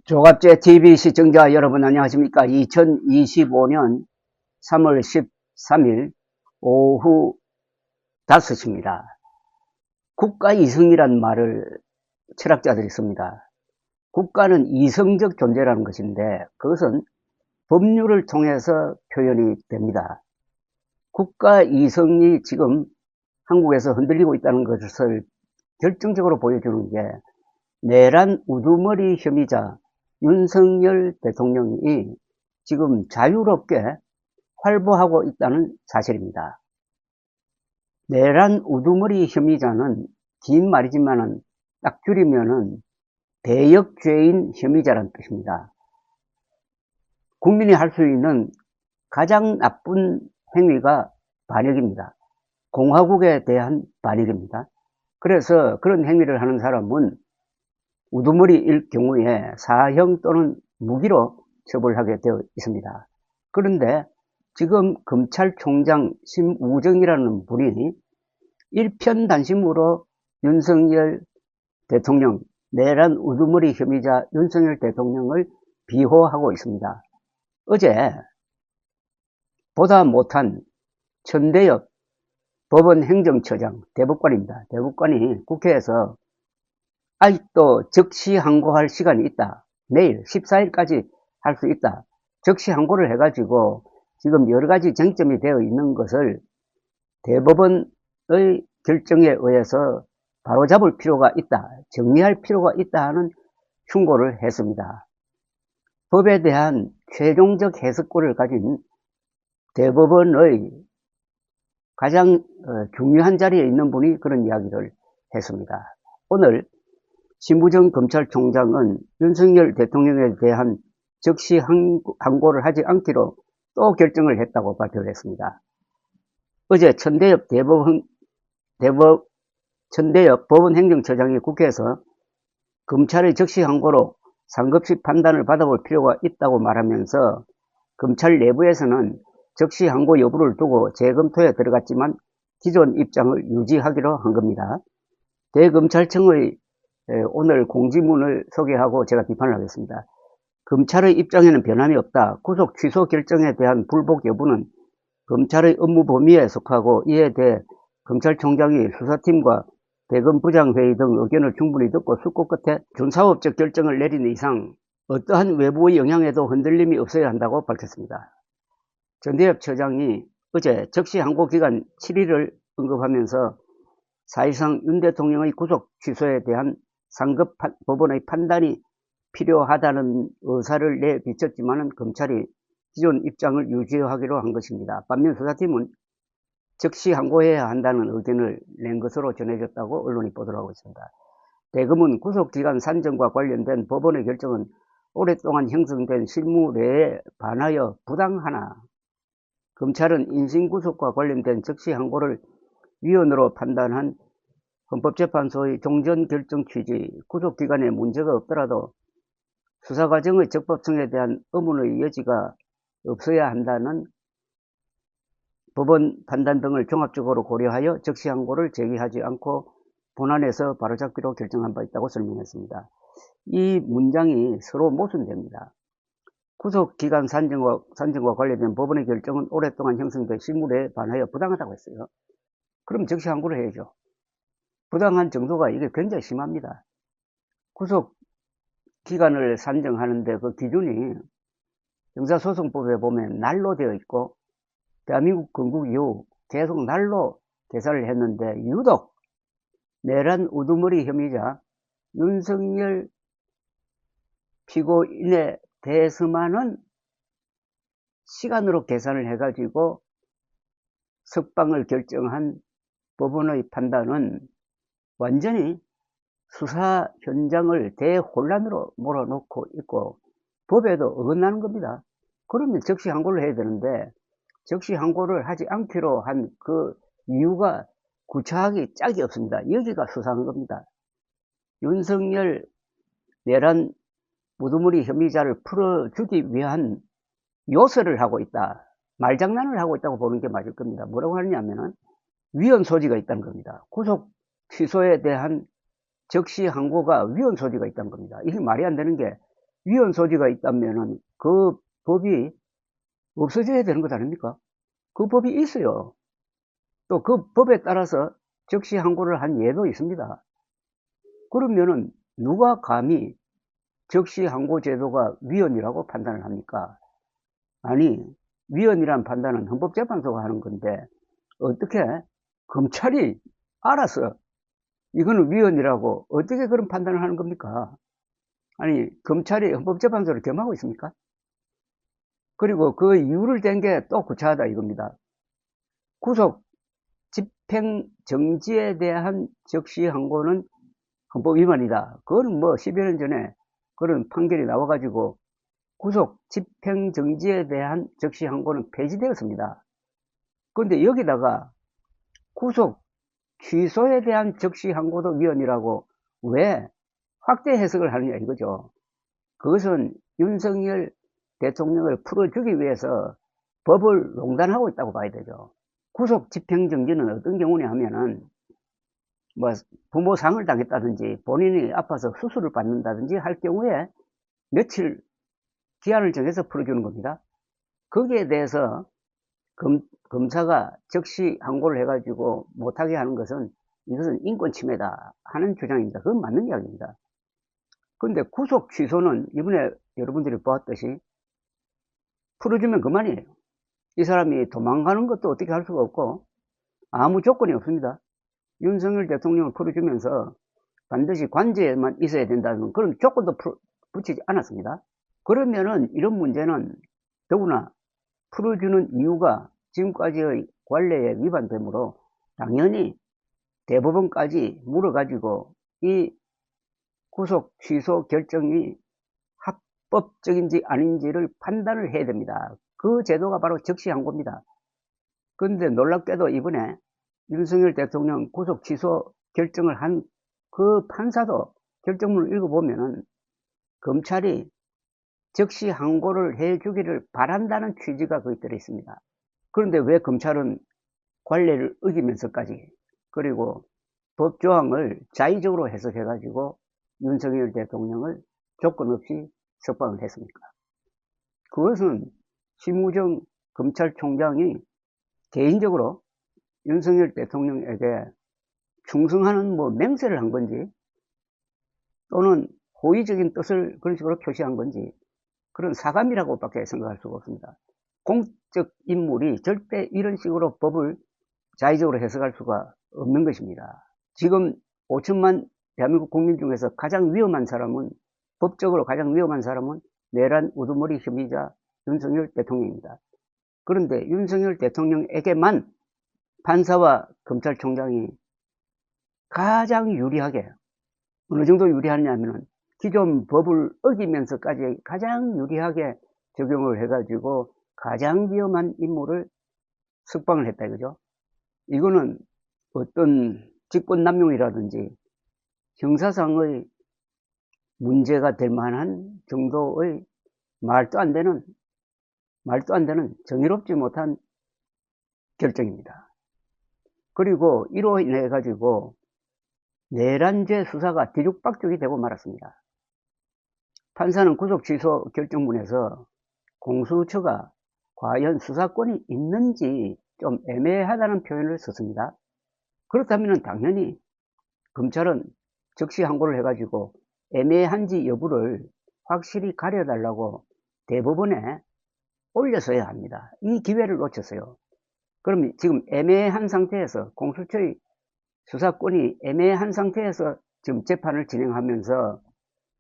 조갑제 TV 시청자 여러분 안녕하십니까? 2025년 3월 13일 오후 5시입니다. 국가 이성이란 말을 철학자들이 씁니다. 국가는 이성적 존재라는 것인데 그것은 법률을 통해서 표현이 됩니다. 국가 이성이 지금 한국에서 흔들리고 있다는 것을 결정적으로 보여주는 게 내란 우두머리 혐의자 윤석열 대통령이 지금 자유롭게 활보하고 있다는 사실입니다. 내란 우두머리 혐의자는 긴 말이지만은 딱 줄이면은 대역죄인 혐의자란 뜻입니다. 국민이 할 수 있는 가장 나쁜 행위가 반역입니다. 공화국에 대한 반역입니다. 그래서 그런 행위를 하는 사람은 우두머리일 경우에 사형 또는 무기로 처벌하게 되어 있습니다. 그런데 지금 검찰총장 심우정이라는 분이 일편단심으로 윤석열 대통령, 내란 우두머리 혐의자 윤석열 대통령을 비호하고 있습니다. 어제 보다 못한 천대엽 법원행정처장, 대법관입니다. 대법관이 국회에서 아직도 적시항고할 시간이 있다. 내일 14일까지 할 수 있다. 적시항고를 해가지고 지금 여러가지 쟁점이 되어 있는 것을 대법원의 결정에 의해서 바로잡을 필요가 있다. 정리할 필요가 있다 하는 충고를 했습니다. 법에 대한 최종적 해석권을 가진 대법원의 가장 중요한 자리에 있는 분이 그런 이야기를 했습니다. 오늘 심우정 검찰총장은 윤석열 대통령에 대한 적시 항고를 하지 않기로 또 결정을 했다고 발표를 했습니다. 어제 천대엽 법원행정처장이 국회에서 검찰의 적시 항고로 상급식 판단을 받아볼 필요가 있다고 말하면서 검찰 내부에서는 적시 항고 여부를 두고 재검토에 들어갔지만 기존 입장을 유지하기로 한 겁니다. 대검찰청의 오늘 공지문을 소개하고 제가 비판을 하겠습니다. 검찰의 입장에는 변함이 없다. 구속 취소 결정에 대한 불복 여부는 검찰의 업무 범위에 속하고 이에 대해 검찰총장이 수사팀과 대검부장회의 등 의견을 충분히 듣고 숙고 끝에 준사법적 결정을 내리는 이상 어떠한 외부의 영향에도 흔들림이 없어야 한다고 밝혔습니다. 전대엽 처장이 어제 적시항고 기간 7일을 언급하면서 사실상 윤 대통령의 구속 취소에 대한 상급 법원의 판단이 필요하다는 의사를 내비쳤지만 검찰이 기존 입장을 유지하기로 한 것입니다. 반면 수사팀은 즉시 항고해야 한다는 의견을 낸 것으로 전해졌다고 언론이 보도하고 있습니다. 대검은 구속기간 산정과 관련된 법원의 결정은 오랫동안 형성된 실무례에 반하여 부당하나 검찰은 인신구속과 관련된 즉시 항고를 위헌으로 판단한 헌법재판소의 종전결정 취지, 구속기간에 문제가 없더라도 수사과정의 적법성에 대한 의문의 여지가 없어야 한다는 법원 판단 등을 종합적으로 고려하여 적시항고를 제기하지 않고 본안에서 바로잡기로 결정한 바 있다고 설명했습니다. 이 문장이 서로 모순됩니다. 구속기간 산정과 관련된 법원의 결정은 오랫동안 형성된 실무례에 반하여 부당하다고 했어요. 그럼 적시항고를 해야죠. 부당한 정도가 이게 굉장히 심합니다. 구속기간을 산정하는데 그 기준이 형사소송법에 보면 날로 되어 있고 대한민국 건국 이후 계속 날로 계산을 했는데 유독 내란 우두머리 혐의자 윤석열 피고인에 대해서만은 시간으로 계산을 해가지고 석방을 결정한 법원의 판단은 완전히 수사 현장을 대혼란으로 몰아놓고 있고 법에도 어긋나는 겁니다. 그러면 적시항고를 해야 되는데 적시항고를 하지 않기로 한 그 이유가 구차하게 짝이 없습니다. 여기가 수상한 겁니다. 윤석열 내란 우두머리 혐의자를 풀어주기 위한 요설을 하고 있다. 말장난을 하고 있다고 보는 게 맞을 겁니다. 뭐라고 하느냐면은 위헌 소지가 있다는 겁니다. 구속 취소에 대한 적시항고가 위헌 소지가 있다는 겁니다. 이게 말이 안 되는 게 위헌 소지가 있다면은 그 법이 없어져야 되는 것 아닙니까? 그 법이 있어요. 또 그 법에 따라서 적시 항고를 한 예도 있습니다. 그러면은 누가 감히 적시 항고 제도가 위헌이라고 판단을 합니까? 아니, 위헌이란 판단은 헌법재판소가 하는 건데 어떻게 검찰이 알아서 이거는 위헌이라고 어떻게 그런 판단을 하는 겁니까? 아니, 검찰이 헌법재판소를 겸하고 있습니까? 그리고 그 이유를 댄 게 또 구차하다 이겁니다. 구속 집행 정지에 대한 적시 항고는 헌법 위반이다. 그거는 뭐 10여 년 전에 그런 판결이 나와가지고 구속 집행 정지에 대한 적시 항고는 폐지되었습니다. 그런데 여기다가 구속 취소에 대한 적시 항고도 위헌이라고 왜 확대 해석을 하느냐 이거죠. 그것은 윤석열 대통령을 풀어주기 위해서 법을 농단하고 있다고 봐야 되죠. 구속 집행정지는 어떤 경우냐 하면은 뭐 부모 상을 당했다든지 본인이 아파서 수술을 받는다든지 할 경우에 며칠 기한을 정해서 풀어주는 겁니다. 거기에 대해서 검사가 적시 항고를 해가지고 못하게 하는 것은 이것은 인권 침해다 하는 주장입니다. 그건 맞는 이야기입니다. 그런데 구속 취소는 이번에 여러분들이 보았듯이 풀어주면 그만이에요. 이 사람이 도망가는 것도 어떻게 할 수가 없고 아무 조건이 없습니다. 윤석열 대통령을 풀어주면서 반드시 관제에만 있어야 된다는 그런 조건도 붙이지 않았습니다. 그러면은 이런 문제는 더구나 풀어주는 이유가 지금까지의 관례에 위반되므로 당연히 대법원까지 물어가지고 이 구속 취소 결정이 합법적인지 아닌지를 판단을 해야 됩니다. 그 제도가 바로 적시 항고입니다. 그런데 놀랍게도 이번에 윤석열 대통령 구속 취소 결정을 한 그 판사도 결정문을 읽어보면은 검찰이 적시 항고를 해주기를 바란다는 취지가 거기 들어있습니다. 그런데 왜 검찰은 관례를 어기면서까지 그리고 법조항을 자의적으로 해석해가지고 윤석열 대통령을 조건 없이 석방을 했습니까? 그것은 심우정 검찰총장이 개인적으로 윤석열 대통령에게 충성하는 뭐 맹세를 한 건지 또는 호의적인 뜻을 그런 식으로 표시한 건지 그런 사감이라고 밖에 생각할 수가 없습니다. 공적 인물이 절대 이런 식으로 법을 자의적으로 해석할 수가 없는 것입니다. 지금 5천만 대한민국 국민 중에서 가장 위험한 사람은 법적으로 가장 위험한 사람은 내란 우두머리 혐의자 윤석열 대통령입니다. 그런데 윤석열 대통령에게만 판사와 검찰총장이 가장 유리하게 어느 정도 유리하냐면은 기존 법을 어기면서까지 가장 유리하게 적용을 해가지고 가장 위험한 인물을 석방을 했다 이거죠. 이거는 어떤 직권남용이라든지 형사상의 문제가 될 만한 정도의 말도 안 되는 정의롭지 못한 결정입니다. 그리고 이로 인해 가지고 내란죄 수사가 뒤죽박죽이 되고 말았습니다. 판사는 구속 취소 결정문에서 공수처가 과연 수사권이 있는지 좀 애매하다는 표현을 썼습니다. 그렇다면 당연히 검찰은 적시 항고를 해가지고 애매한지 여부를 확실히 가려달라고 대법원에 올렸어야 합니다. 이 기회를 놓쳤어요. 그럼 지금 애매한 상태에서 공수처의 수사권이 애매한 상태에서 지금 재판을 진행하면서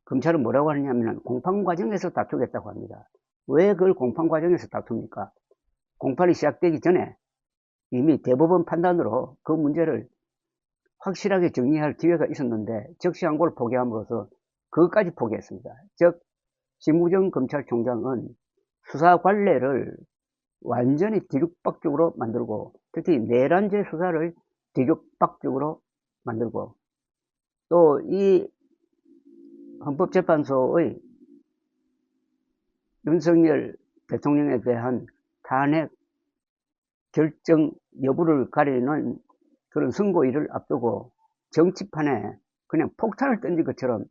검찰은 뭐라고 하느냐면 공판 과정에서 다투겠다고 합니다. 왜 그걸 공판 과정에서 다툽니까? 공판이 시작되기 전에 이미 대법원 판단으로 그 문제를 확실하게 정리할 기회가 있었는데 적시 항고를 포기함으로써 그것까지 포기했습니다. 즉 심우정 검찰총장은 수사 관례를 완전히 뒤죽박죽으로 만들고 특히 내란죄 수사를 뒤죽박죽으로 만들고 또 이 헌법재판소의 윤석열 대통령에 대한 탄핵 결정 여부를 가리는 그런 선고일을 앞두고 정치판에 그냥 폭탄을 던진 것처럼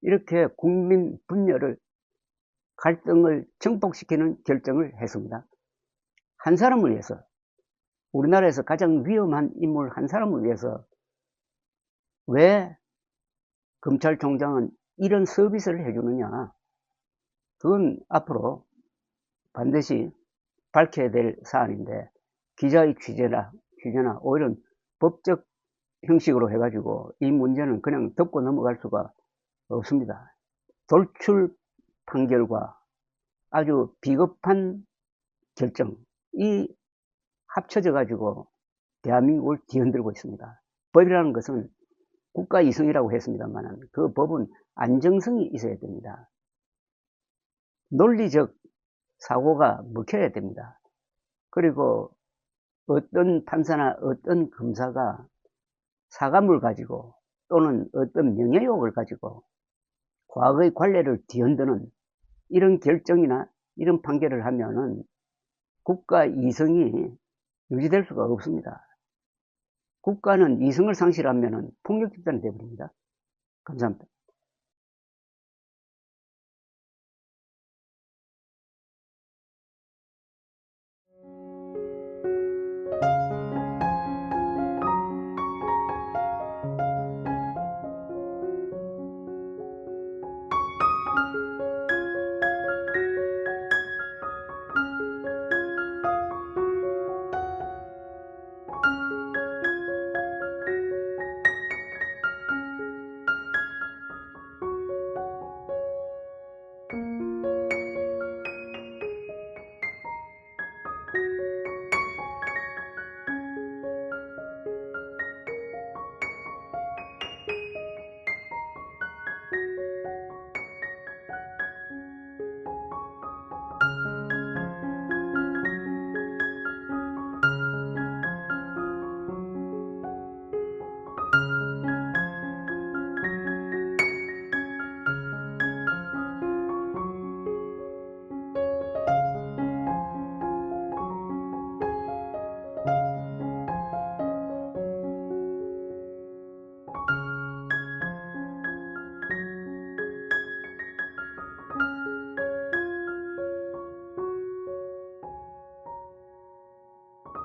이렇게 국민 분열을 갈등을 증폭시키는 결정을 했습니다. 한 사람을 위해서, 우리나라에서 가장 위험한 인물 한 사람을 위해서 왜 검찰총장은 이런 서비스를 해주느냐, 그건 앞으로 반드시 밝혀야 될 사안인데, 기자의 취재나 오히려 법적 형식으로 해가지고 이 문제는 그냥 덮고 넘어갈 수가 없습니다. 돌출 판결과 아주 비겁한 결정이 합쳐져 가지고 대한민국을 뒤흔들고 있습니다. 법이라는 것은 국가 이성이라고 했습니다만 그 법은 안정성이 있어야 됩니다. 논리적 사고가 먹혀야 됩니다. 그리고 어떤 판사나 어떤 검사가 사감을 가지고 또는 어떤 명예욕을 가지고 과거의 관례를 뒤흔드는 이런 결정이나 이런 판결을 하면은 국가 이성이 유지될 수가 없습니다. 국가는 이성을 상실하면은 폭력 집단이 되어버립니다. 감사합니다.